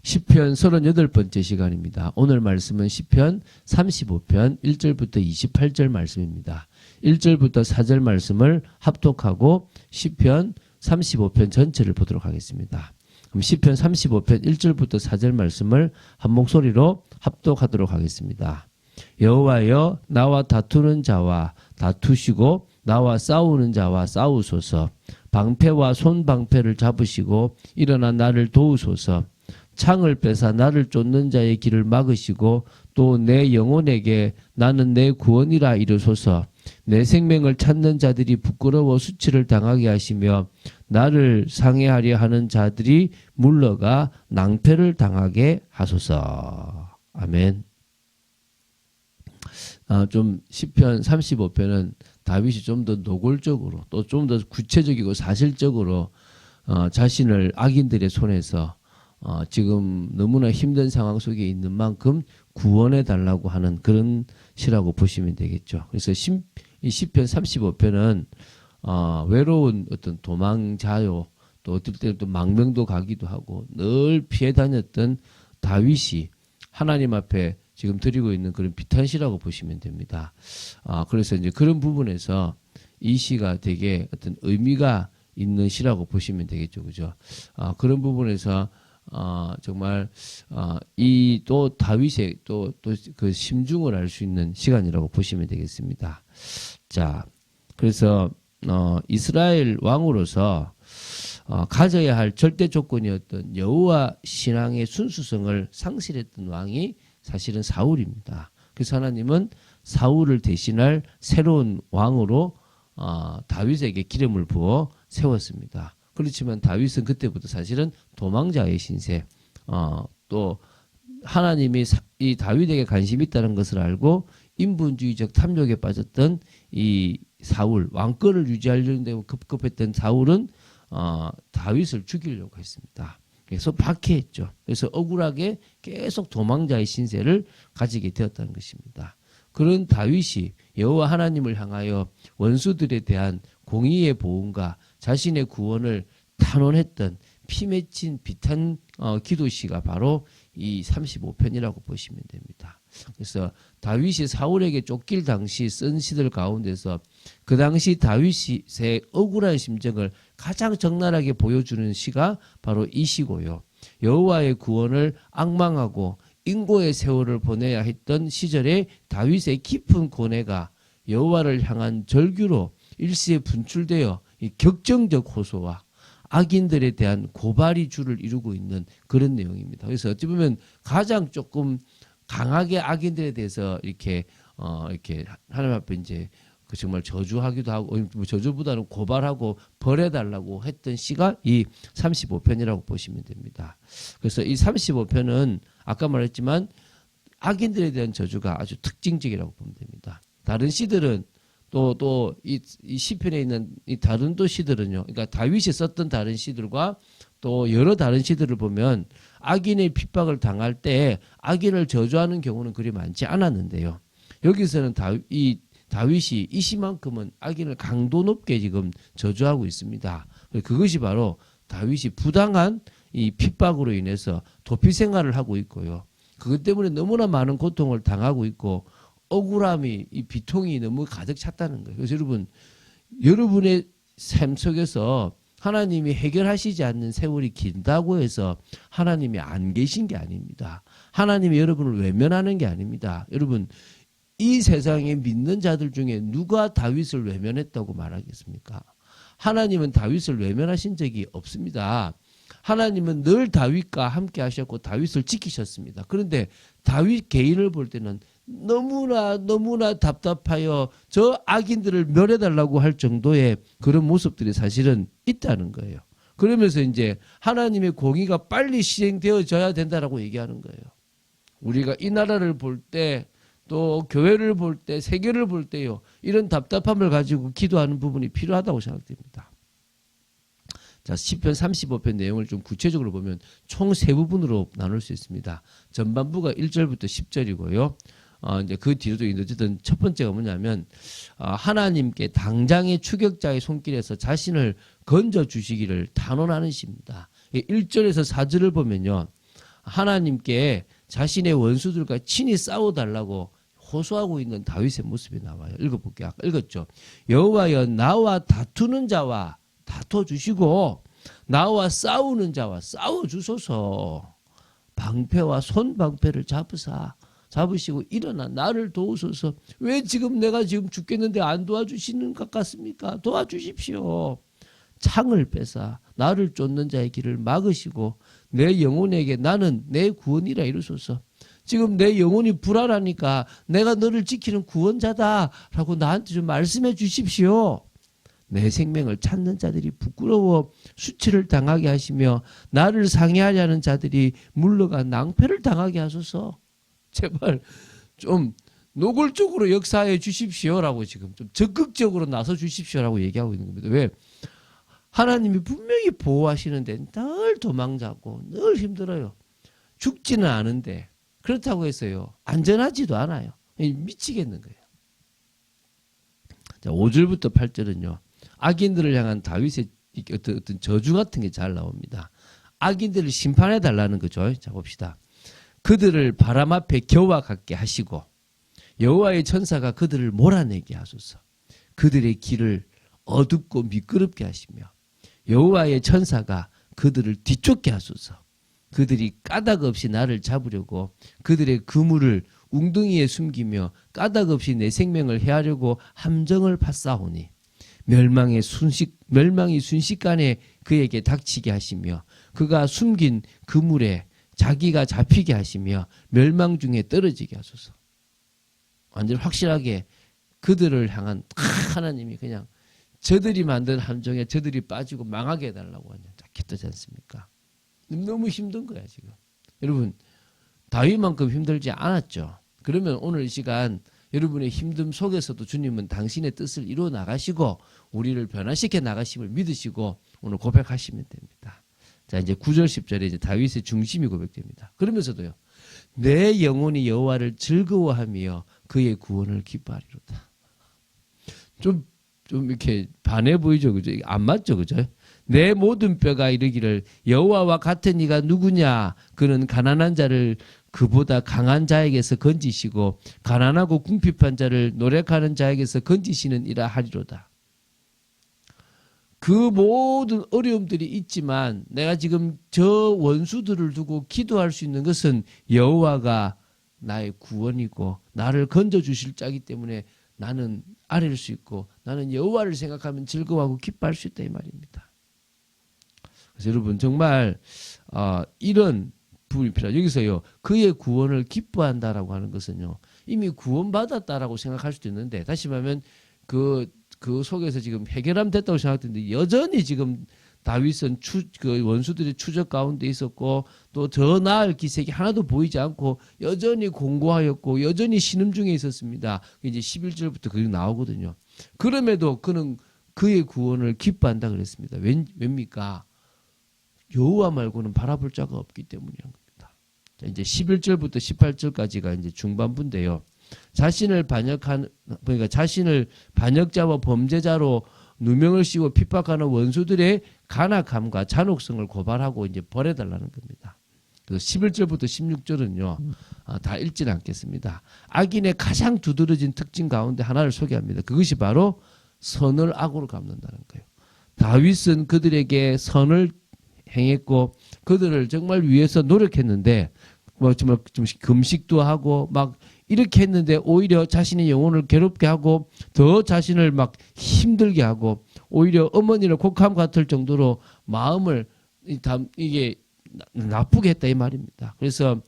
시편 38번째 시간입니다. 오늘 말씀은 시편 35편 1절부터 28절 말씀입니다. 1절부터 4절 말씀을 합독하고 시편 35편 전체를 보도록 하겠습니다. 그럼 시편 35편 1절부터 4절 말씀을 한 목소리로 합독하도록 하겠습니다. 여호와여, 나와 다투는 자와 다투시고 나와 싸우는 자와 싸우소서. 방패와 손방패를 잡으시고 일어나 나를 도우소서. 창을 빼사 나를 쫓는 자의 길을 막으시고 또 내 영혼에게 나는 내 구원이라 이르소서. 내 생명을 찾는 자들이 부끄러워 수치를 당하게 하시며 나를 상해하려 하는 자들이 물러가 낭패를 당하게 하소서. 아멘. 좀 시편 35편은 다윗이 좀 더 노골적으로 또 좀 더 구체적이고 사실적으로 자신을 악인들의 손에서 지금 너무나 힘든 상황 속에 있는 만큼 구원해 달라고 하는 그런 시라고 보시면 되겠죠. 그래서 이 시편 35편은 외로운 어떤 도망자요, 또 어떨 때는 또 망명도 가기도 하고 늘 피해 다녔던 다윗이 하나님 앞에 지금 드리고 있는 그런 비탄시라고 보시면 됩니다. 그래서 이제 그런 부분에서 이 시가 되게 어떤 의미가 있는 시라고 보시면 되겠죠, 그죠? 그런 부분에서 정말 이 또 다윗의 또 그 심중을 알 수 있는 시간이라고 보시면 되겠습니다. 자, 그래서 이스라엘 왕으로서 가져야 할 절대 조건이었던 여호와 신앙의 순수성을 상실했던 왕이 사실은 사울입니다. 그래서 하나님은 사울을 대신할 새로운 왕으로 다윗에게 기름을 부어 세웠습니다. 그렇지만 다윗은 그때부터 사실은 도망자의 신세, 또 하나님이 이 다윗에게 관심이 있다는 것을 알고 인본주의적 탐욕에 빠졌던 이 사울, 왕권을 유지하려는 데 급급했던 사울은 다윗을 죽이려고 했습니다. 그래서 박해했죠. 그래서 억울하게 계속 도망자의 신세를 가지게 되었다는 것입니다. 그런 다윗이 여호와 하나님을 향하여 원수들에 대한 공의의 보응과 자신의 구원을 탄원했던 피 맺힌 비탄 기도시가 바로 이 35편이라고 보시면 됩니다. 그래서 다윗이 사울에게 쫓길 당시 쓴 시들 가운데서 그 당시 다윗의 억울한 심정을 가장 적나라하게 보여주는 시가 바로 이 시고요. 여호와의 구원을 앙망하고 인고의 세월을 보내야 했던 시절에 다윗의 깊은 고뇌가 여호와를 향한 절규로 일시에 분출되어 이 격정적 호소와 악인들에 대한 고발이 줄을 이루고 있는 그런 내용입니다. 그래서 어찌 보면 가장 조금 강하게 악인들에 대해서 이렇게 하나님 앞에 이제 그 정말 저주하기도 하고, 저주보다는 고발하고 벌해달라고 했던 시가 이 35편이라고 보시면 됩니다. 그래서 이 35편은 아까 말했지만 악인들에 대한 저주가 아주 특징적이라고 보면 됩니다. 다른 시들은 또 이 시편에 있는 이 다른 또 시들은요, 그러니까 다윗이 썼던 다른 시들과 또 여러 다른 시들을 보면 악인의 핍박을 당할 때 악인을 저주하는 경우는 그리 많지 않았는데요. 여기서는 다윗이 이 시만큼은 악인을 강도 높게 지금 저주하고 있습니다. 그것이 바로 다윗이 부당한 이 핍박으로 인해서 도피 생활을 하고 있고요. 그것 때문에 너무나 많은 고통을 당하고 있고 억울함이, 이 비통이 너무 가득 찼다는 거예요. 그래서 여러분의 삶 속에서 하나님이 해결하시지 않는 세월이 길다고 해서 하나님이 안 계신 게 아닙니다. 하나님이 여러분을 외면하는 게 아닙니다. 여러분, 이 세상에 믿는 자들 중에 누가 다윗을 외면했다고 말하겠습니까? 하나님은 다윗을 외면하신 적이 없습니다. 하나님은 늘 다윗과 함께 하셨고 다윗을 지키셨습니다. 그런데 다윗 개인을 볼 때는 너무나 답답하여 저 악인들을 멸해달라고 할 정도의 그런 모습들이 사실은 있다는 거예요. 그러면서 이제 하나님의 공의가 빨리 시행되어져야 된다라고 얘기하는 거예요. 우리가 이 나라를 볼 때, 또 교회를 볼 때, 세계를 볼 때요, 이런 답답함을 가지고 기도하는 부분이 필요하다고 생각됩니다. 자, 시편 35편 내용을 좀 구체적으로 보면 총 세 부분으로 나눌 수 있습니다. 전반부가 1절부터 10절이고요. 이제 그 뒤로도 어쨌든 첫 번째가 뭐냐면, 하나님께 당장의 추격자의 손길에서 자신을 건져 주시기를 단언하는 시입니다. 1절에서 4절을 보면요, 하나님께 자신의 원수들과 친히 싸워달라고 호소하고 있는 다윗의 모습이 나와요. 읽어볼게요. 아까 읽었죠. 여호와여 나와 다투는 자와 다퉈주시고 나와 싸우는 자와 싸워주소서. 방패와 손방패를 잡으시고 일어나 나를 도우소서. 왜 지금 내가 지금 죽겠는데 안 도와주시는 것 같습니까? 도와주십시오. 창을 빼사 나를 쫓는 자의 길을 막으시고 내 영혼에게 나는 내 구원이라 이루소서. 지금 내 영혼이 불안하니까 내가 너를 지키는 구원자다라고 나한테 좀 말씀해 주십시오. 내 생명을 찾는 자들이 부끄러워 수치를 당하게 하시며 나를 상해하려 하는 자들이 물러가 낭패를 당하게 하소서. 제발 좀 노골적으로 역사해 주십시오라고 지금 좀 적극적으로 나서 주십시오라고 얘기하고 있는 겁니다. 왜? 하나님이 분명히 보호하시는데 늘 도망자고 늘 힘들어요. 죽지는 않은데 그렇다고 해서요 안전하지도 않아요. 미치겠는 거예요. 자, 5절부터 8절은요. 악인들을 향한 다윗의 어떤 저주 같은 게 잘 나옵니다. 악인들을 심판해 달라는 거죠. 자 봅시다. 그들을 바람 앞에 겨와 같게 하시고 여호와의 천사가 그들을 몰아내게 하소서. 그들의 길을 어둡고 미끄럽게 하시며 여호와의 천사가 그들을 뒤쫓게 하소서. 그들이 까닭 없이 나를 잡으려고 그들의 그물을 웅덩이에 숨기며 까닭 없이 내 생명을 해하려고 함정을 파싸오니 멸망이 순식간에 그에게 닥치게 하시며 그가 숨긴 그물에 자기가 잡히게 하시며 멸망 중에 떨어지게 하소서. 완전 확실하게 그들을 향한 하나님이 그냥 저들이 만든 함정에 저들이 빠지고 망하게 해달라고 하냐. 기도지 않습니까? 너무 힘든 거야 지금. 여러분 다윗만큼 힘들지 않았죠. 그러면 오늘 이 시간 여러분의 힘듦 속에서도 주님은 당신의 뜻을 이루어 나가시고 우리를 변화시켜 나가심을 믿으시고 오늘 고백하시면 됩니다. 자 이제 9절 10절에 이제 다윗의 중심이 고백됩니다. 그러면서도요. 내 영혼이 여호와를 즐거워하며 그의 구원을 기뻐하리로다. 좀 이렇게 반해 보이죠, 그죠? 안 맞죠, 그죠? 내 모든 뼈가 이르기를 여호와와 같은 이가 누구냐? 그는 가난한 자를 그보다 강한 자에게서 건지시고 가난하고 궁핍한 자를 노력하는 자에게서 건지시는 이라 하리로다. 그 모든 어려움들이 있지만 내가 지금 저 원수들을 두고 기도할 수 있는 것은 여호와가 나의 구원이고 나를 건져주실 자이기 때문에 나는 아랠 수 있고 나는 여호와를 생각하면 즐거워하고 기뻐할 수 있다 이 말입니다. 그래서 여러분 정말 이런 부분이 필요하죠. 여기서요 그의 구원을 기뻐한다라고 하는 것은요 이미 구원받았다라고 생각할 수도 있는데 다시 말하면 그 속에서 지금 해결하면 됐다고 생각했는데 여전히 지금 다윗은 그 원수들의 추적 가운데 있었고 또 더 나을 기색이 하나도 보이지 않고 여전히 공고하였고 여전히 신음 중에 있었습니다. 이제 11절부터 그게 나오거든요. 그럼에도 그는 그의 구원을 기뻐한다 그랬습니다. 왜입니까? 여호와 말고는 바라볼 자가 없기 때문이란 겁니다. 자, 이제 11절부터 18절까지가 이제 중반부인데요. 자신을 반역자와 범죄자로 누명을 씌워 핍박하는 원수들의 간악함과 잔혹성을 고발하고 이제 벌해달라는 겁니다. 그래서 11절부터 16절은요, 다 읽지는 않겠습니다. 악인의 가장 두드러진 특징 가운데 하나를 소개합니다. 그것이 바로 선을 악으로 갚는다는 거예요. 다윗은 그들에게 선을 행했고 그들을 정말 위해서 노력했는데 좀 금식도 하고 막 이렇게 했는데 오히려 자신의 영혼을 괴롭게 하고 더 자신을 막 힘들게 하고 오히려 어머니를 곡함 같을 정도로 마음을 이게 나쁘게 했다 이 말입니다. 그래서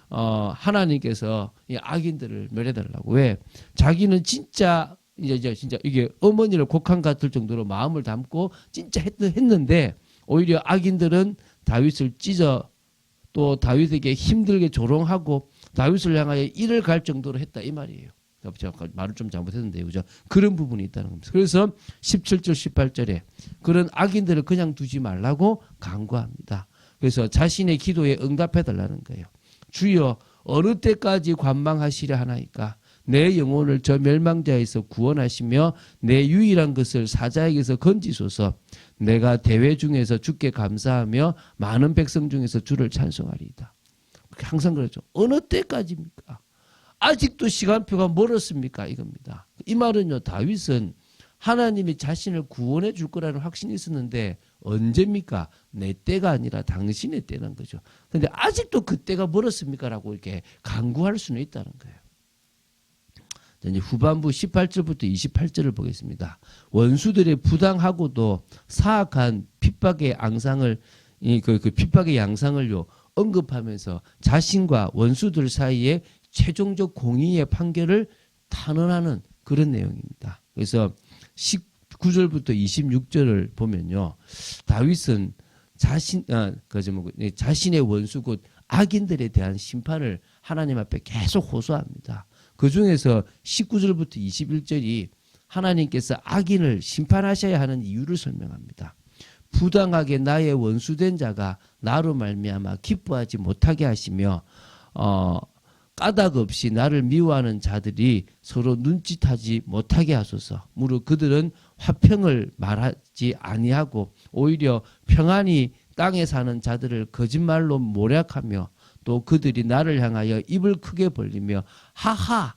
하나님께서 이 악인들을 멸해달라고. 왜? 자기는 진짜 이게 어머니를 곡함 같을 정도로 마음을 담고 진짜 했는데 오히려 악인들은 다윗을 찢어 또 다윗에게 힘들게 조롱하고 다윗을 향하여 일을 갈 정도로 했다 이 말이에요. 제가 말을 좀 잘못했는데요. 그죠? 그런 부분이 있다는 겁니다. 그래서 17절 18절에 그런 악인들을 그냥 두지 말라고 간구합니다. 그래서 자신의 기도에 응답해 달라는 거예요. 주여 어느 때까지 관망하시려 하나이까? 내 영혼을 저 멸망자에서 구원하시며 내 유일한 것을 사자에게서 건지소서. 내가 대회 중에서 주께 감사하며 많은 백성 중에서 주를 찬송하리이다. 항상 그러죠. 어느 때까지입니까? 아직도 시간표가 멀었습니까? 이겁니다. 이 말은요, 다윗은 하나님이 자신을 구원해 줄 거라는 확신이 있었는데 언제입니까? 내 때가 아니라 당신의 때라는 거죠. 그런데 아직도 그 때가 멀었습니까? 라고 이렇게 간구할 수는 있다는 거예요. 이제 후반부 18절부터 28절을 보겠습니다. 원수들의 부당하고도 사악한 핍박의 양상을 그 핍박의 양상을요 언급하면서 자신과 원수들 사이에 최종적 공의의 판결을 탄원하는 그런 내용입니다. 그래서 19절부터 26절을 보면요, 다윗은 자신의 원수 곧 악인들에 대한 심판을 하나님 앞에 계속 호소합니다. 그 중에서 19절부터 21절이 하나님께서 악인을 심판하셔야 하는 이유를 설명합니다. 부당하게 나의 원수된 자가 나로 말미암아 기뻐하지 못하게 하시며 까닭 없이 나를 미워하는 자들이 서로 눈짓하지 못하게 하소서. 무릇 그들은 화평을 말하지 아니하고 오히려 평안히 땅에 사는 자들을 거짓말로 모략하며 또 그들이 나를 향하여 입을 크게 벌리며 하하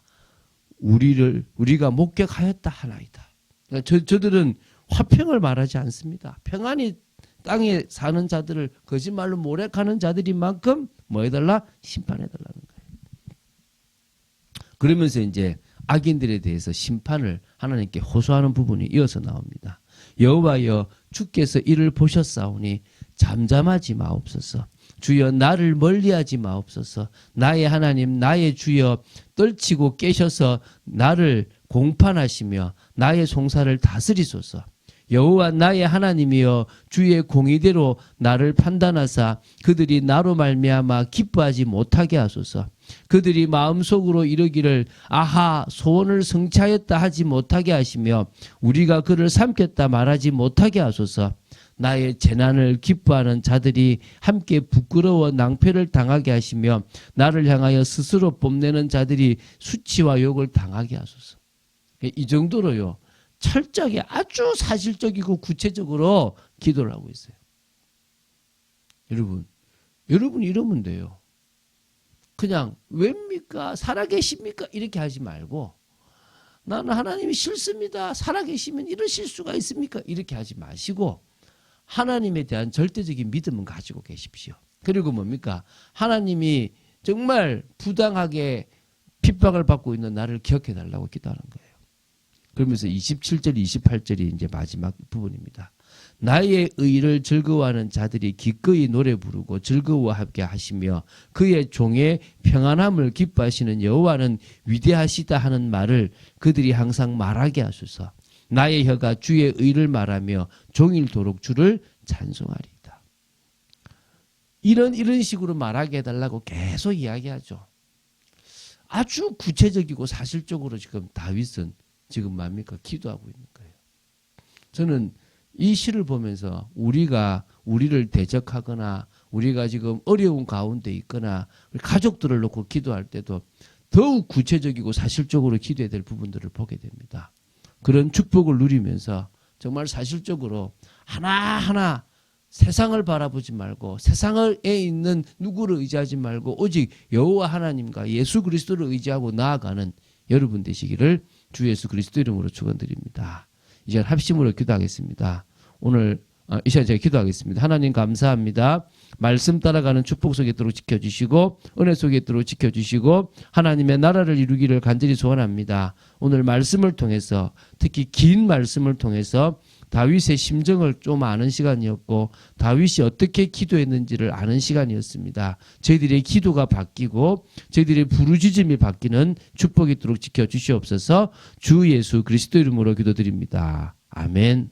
우리가 목격하였다 하나이다. 그러니까 저들은 화평을 말하지 않습니다. 평안히 땅에 사는 자들을 거짓말로 모략하는 자들인 만큼 뭐 해달라? 심판해달라는 거예요. 그러면서 이제 악인들에 대해서 심판을 하나님께 호소하는 부분이 이어서 나옵니다. 여호와여 주께서 이를 보셨사오니 잠잠하지 마옵소서. 주여 나를 멀리하지 마옵소서. 나의 하나님 나의 주여 떨치고 깨셔서 나를 공판하시며 나의 송사를 다스리소서. 여호와 나의 하나님이여 주의 공의대로 나를 판단하사 그들이 나로 말미암아 기뻐하지 못하게 하소서. 그들이 마음속으로 이르기를 아하 소원을 성취하였다 하지 못하게 하시며 우리가 그를 삼켰다 말하지 못하게 하소서. 나의 재난을 기뻐하는 자들이 함께 부끄러워 낭패를 당하게 하시며 나를 향하여 스스로 뽐내는 자들이 수치와 욕을 당하게 하소서. 이 정도로요 철저하게 아주 사실적이고 구체적으로 기도를 하고 있어요. 여러분 이러면 돼요. 그냥 왜입니까? 살아계십니까? 이렇게 하지 말고 나는 하나님이 싫습니다. 살아계시면 이러실 수가 있습니까? 이렇게 하지 마시고 하나님에 대한 절대적인 믿음은 가지고 계십시오. 그리고 뭡니까? 하나님이 정말 부당하게 핍박을 받고 있는 나를 기억해 달라고 기도하는 거예요. 그러면서 27절, 28절이 이제 마지막 부분입니다. 나의 의를 즐거워하는 자들이 기꺼이 노래 부르고 즐거워하게 하시며 그의 종의 평안함을 기뻐하시는 여호와는 위대하시다 하는 말을 그들이 항상 말하게 하소서. 나의 혀가 주의 의를 말하며 종일토록 주를 찬송하리이다. 이런 식으로 말하게 해달라고 계속 이야기하죠. 아주 구체적이고 사실적으로 지금 다윗은 지금 뭡니까? 기도하고 있는 거예요. 저는 이 시를 보면서 우리가 우리를 대적하거나 우리가 지금 어려운 가운데 있거나 가족들을 놓고 기도할 때도 더욱 구체적이고 사실적으로 기도해야 될 부분들을 보게 됩니다. 그런 축복을 누리면서 정말 사실적으로 하나하나 세상을 바라보지 말고 세상에 있는 누구를 의지하지 말고 오직 여호와 하나님과 예수 그리스도를 의지하고 나아가는 여러분 되시기를 주 예수 그리스도 이름으로 축원드립니다. 이제 합심으로 기도하겠습니다. 오늘 이 시간 제가 기도하겠습니다. 하나님 감사합니다. 말씀 따라가는 축복 속에 있도록 지켜주시고 은혜 속에 있도록 지켜주시고 하나님의 나라를 이루기를 간절히 소원합니다. 오늘 말씀을 통해서 특히 긴 말씀을 통해서 다윗의 심정을 좀 아는 시간이었고 다윗이 어떻게 기도했는지를 아는 시간이었습니다. 저희들의 기도가 바뀌고 저희들의 부르짖음이 바뀌는 축복이 있도록 지켜주시옵소서. 주 예수 그리스도 이름으로 기도드립니다. 아멘.